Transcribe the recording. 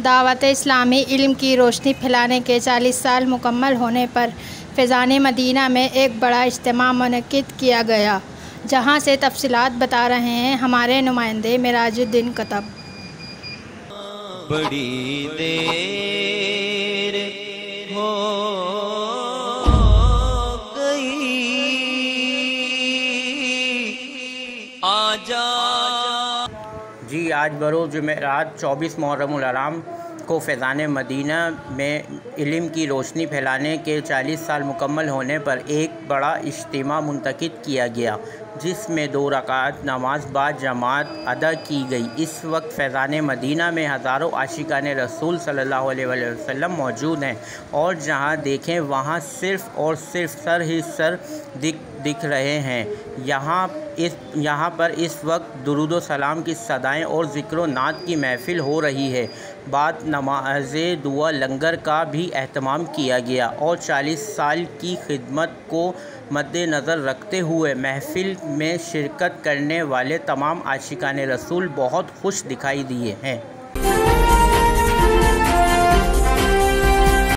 दावत इस्लामी इल्म की रोशनी फैलाने के 40 साल मुकम्मल होने पर फैज़ान मदीना में एक बड़ा इज्तिमा मुनक़िद किया गया, जहां से तफसीलात बता रहे हैं हमारे नुमाइंदे मिराजुद्दीन कतब। बड़ी देर हो गई, आजा। जी, आज बरोज़ जुमेरात 24 मुहर्रमुल हराम को फैज़ान मदीना में इल्म की रोशनी फैलाने के 40 साल मुकम्मल होने पर एक बड़ा इज्तिमा मुनक़िद किया गया, जिसमें 2 रकात नमाज बाद जमात अदा की गई। इस वक्त फैज़ान मदीना में हज़ारों आशिकान रसूल सल्लल्लाहु अलैहि वसल्लम मौजूद हैं और जहां देखें वहां सिर्फ़ और सिर्फ सर ही सर दिख रहे हैं। यहाँ पर इस वक्त दुरूद व सलाम की सदाएँ और ज़िक्र नात की महफ़िल हो रही है। बाद नमाज़ दुआ लंगर का भी एहतमाम किया गया और 40 साल की खिदमत को मद्देनज़र रखते हुए महफ़िल में शिरकत करने वाले तमाम आशिकान रसूल बहुत खुश दिखाई दिए हैं।